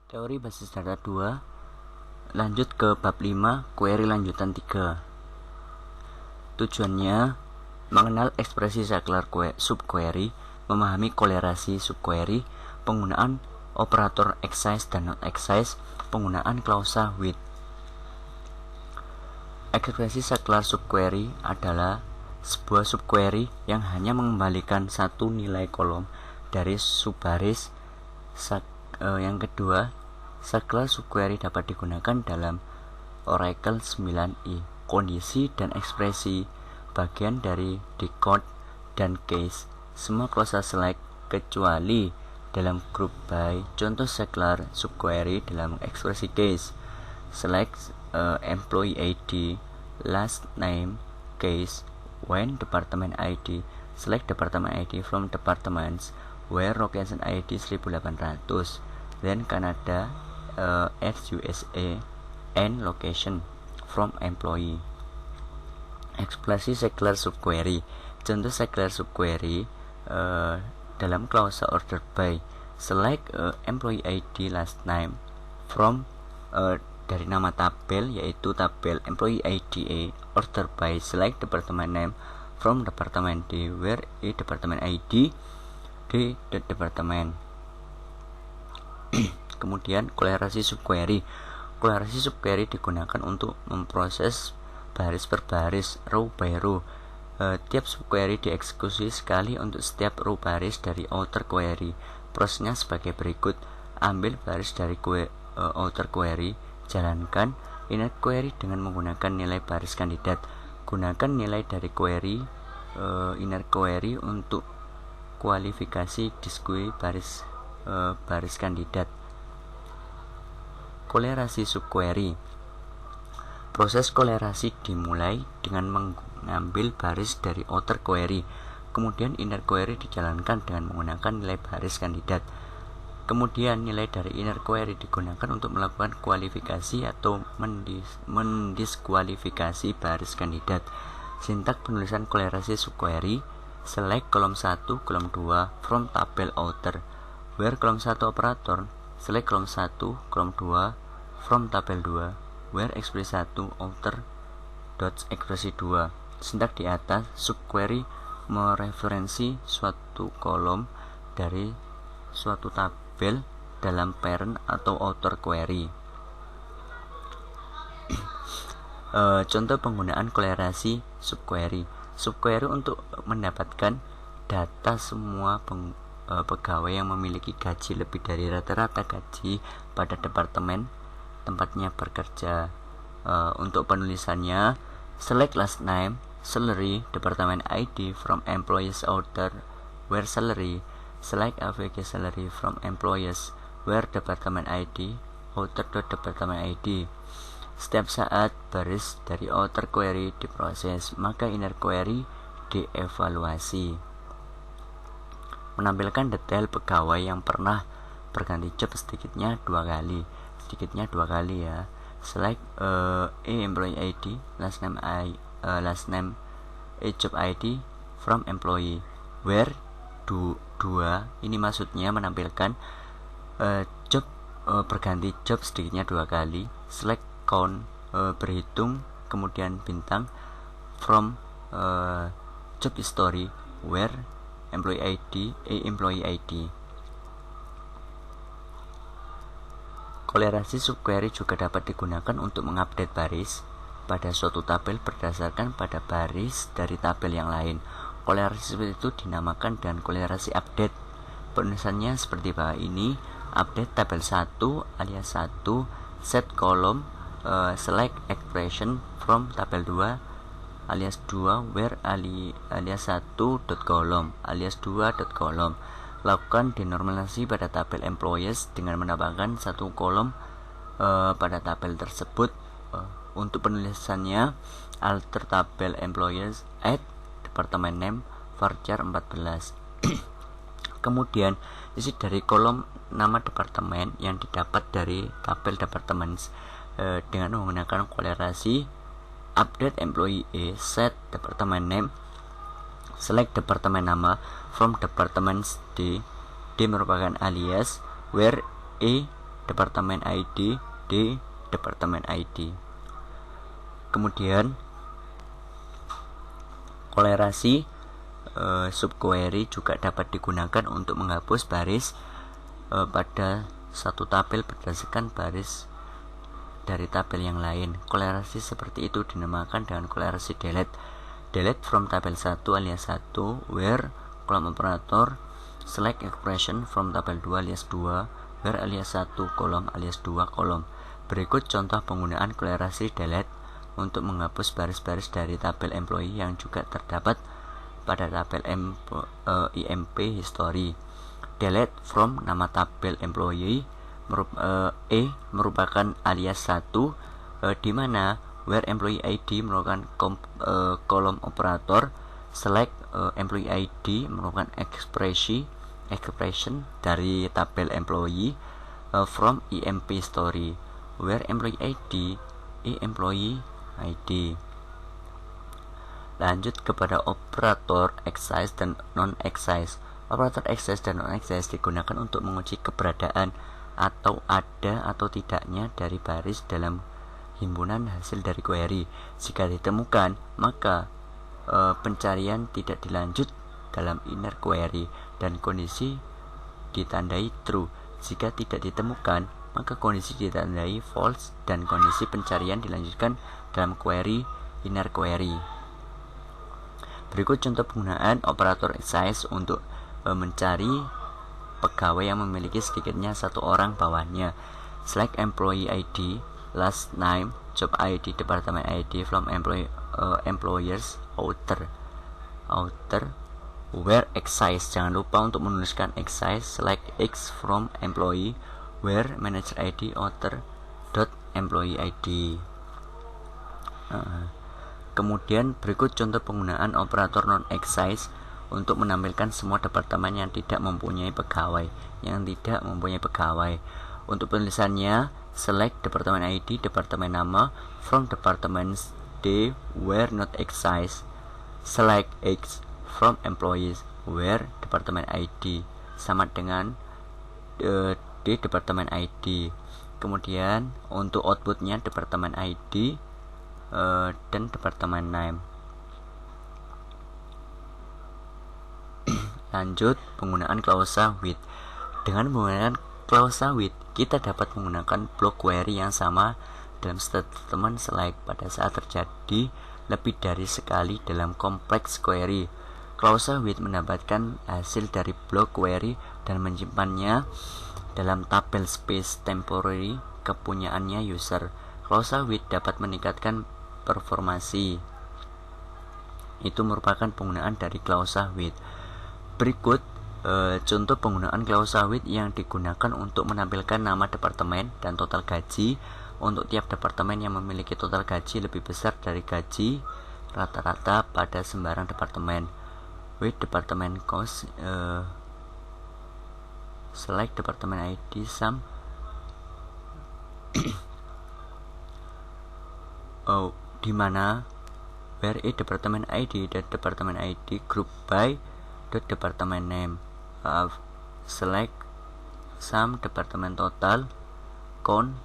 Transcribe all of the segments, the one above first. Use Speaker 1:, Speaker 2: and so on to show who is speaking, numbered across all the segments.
Speaker 1: Teori basis data 2. Lanjut ke bab 5, query lanjutan 3. Tujuannya mengenal ekspresi saklar subquery, memahami kolerasi subquery, penggunaan operator excise dan not excise, penggunaan klausa with. Ekspresi saklar subquery adalah sebuah subquery yang hanya mengembalikan satu nilai kolom dari subbaris. Yang kedua, saklar subquery dapat digunakan dalam Oracle 9i. Kondisi dan ekspresi bagian dari decode dan case. Semua klausa select kecuali dalam group by. Contoh saklar subquery dalam ekspresi case. Select employee ID, last name, case, when department ID. Select department ID from departments where location ID 1800, then Canada, USA, and location from employee. Ekspresi saklar subquery. Contoh saklar subquery dalam klausa order by. Select employee ID last name from dari nama tabel, yaitu tabel employee ID A. Order by. Select department name from department D, where A department ID D the department. Kemudian kolerasi subquery. Kolerasi subquery digunakan untuk memproses baris per baris, row by row. Tiap subquery dieksekusi sekali untuk setiap row baris dari outer query. Prosesnya sebagai berikut: ambil baris dari outer query, jalankan inner query dengan menggunakan nilai baris kandidat. Gunakan nilai dari query inner query untuk kualifikasi disque baris kandidat. Kolerasi subquery. Proses kolerasi dimulai dengan mengambil baris dari outer query, kemudian inner query dijalankan dengan menggunakan nilai baris kandidat. Kemudian nilai dari inner query digunakan untuk melakukan kualifikasi atau mendiskualifikasi baris kandidat. Sintak penulisan kolerasi subquery: select kolom 1, kolom 2 from tabel outer, where kolom 1 operator. Select kolom 1, kolom 2 from tabel 2, where ekspresi 1 outer dot ekspresi 2. Sintak di atas. Subquery mereferensi suatu kolom dari suatu tabel dalam parent atau outer query. Contoh penggunaan kolerasi subquery. Subquery untuk mendapatkan data semua pegawai yang memiliki gaji lebih dari rata-rata gaji pada departemen tempatnya bekerja. Untuk penulisannya, select last name, salary, department ID from employees outer, where salary. Select AVG salary from employees, where department ID, outer department ID. Setiap saat baris dari outer query diproses, maka inner query dievaluasi. Menampilkan detail pegawai yang pernah berganti job sedikitnya 2 kali. Sedikitnya 2 kali ya. Select employee ID, last name job ID from employee, where 2 ini maksudnya menampilkan job berganti job sedikitnya 2 kali. Select count berhitung, kemudian bintang from job history, where employee ID employee ID. Kolerasi subquery juga dapat digunakan untuk mengupdate baris pada suatu tabel berdasarkan pada baris dari tabel yang lain. Kolerasi seperti itu dinamakan dengan kolerasi update. Penulisannya seperti bawah ini: update tabel 1 alias 1, set kolom, select expression from tabel 2 alias 2, where alias 1 dot column alias 2 dot column. Lakukan denormalisasi pada tabel employees dengan menambahkan satu kolom pada tabel tersebut. Untuk penulisannya, alter tabel employees, add department name, varchar 14. Kemudian isi dari kolom nama departemen yang didapat dari tabel departments dengan menggunakan kolerasi update employee A, set department name, select departemen nama from departments D. D merupakan alias, where A departemen ID di departemen ID. Kemudian kolerasi subquery juga dapat digunakan untuk menghapus baris pada satu tabel berdasarkan baris dari tabel yang lain. Kolerasi seperti itu dinamakan dengan kolerasi delete. Delete from tabel 1 alias 1 where kolom operator select expression from tabel 2 alias 2 where alias 1 kolom alias 2 kolom. Berikut contoh penggunaan kolerasi delete untuk menghapus baris-baris dari tabel employee yang juga terdapat pada tabel IMP history. Delete from nama tabel employee merupakan alias 1 di mana where employee ID merupakan kolom operator, select employee ID merupakan expression dari tabel employee from IMP history, where employee ID employee ID. Lanjut kepada operator excise dan non-excise. Operator excise dan non-excise digunakan untuk menguji keberadaan atau ada atau tidaknya dari baris dalam himpunan hasil dari query. Jika ditemukan, maka pencarian tidak dilanjut dalam inner query dan kondisi ditandai true. Jika tidak ditemukan, maka kondisi ditandai false dan kondisi pencarian dilanjutkan dalam query inner query. Berikut contoh penggunaan operator excise untuk mencari pegawai yang memiliki sedikitnya satu orang bawahnya. Select employee ID, last name, job ID, department ID from employers outer where excise. Jangan lupa untuk menuliskan excise. Select X from employee where manager ID outer dot employee ID. Kemudian berikut contoh penggunaan operator non-excise untuk menampilkan semua departemen yang tidak mempunyai pegawai. Untuk penulisannya, select departemen ID, departemen nama from departments D where not excise. Select X from employees where departemen ID sama dengan D departemen ID. Kemudian untuk outputnya departemen ID dan departemen name. Lanjut, penggunaan klausa with. Dengan menggunakan klausa with, kita dapat menggunakan block query yang sama dalam statement select pada saat terjadi lebih dari sekali dalam kompleks query. Klausa with mendapatkan hasil dari block query dan menyimpannya dalam tabel space temporary kepunyaannya user. Klausa with dapat meningkatkan performasi. Itu merupakan penggunaan dari klausa with. Berikut contoh penggunaan klausa with yang digunakan untuk menampilkan nama departemen dan total gaji untuk tiap departemen yang memiliki total gaji lebih besar dari gaji rata-rata pada sembarang departemen. With department cost, select department ID sum di mana where a department ID dan department ID group by the department name. Select sum department total count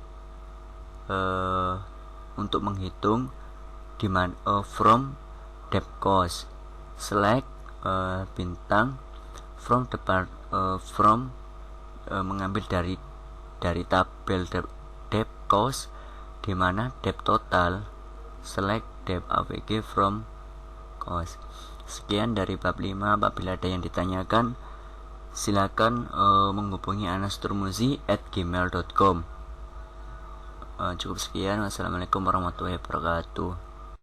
Speaker 1: untuk menghitung demand from debt cost. Select bintang from mengambil dari tabel debt cost di mana debt total. Select debt AVG from cost. Sekian dari bab 5. Apabila ada yang ditanyakan, silakan menghubungi anasturmuzi@gmail.com. Cukup sekian. Wassalamualaikum warahmatullahi wabarakatuh.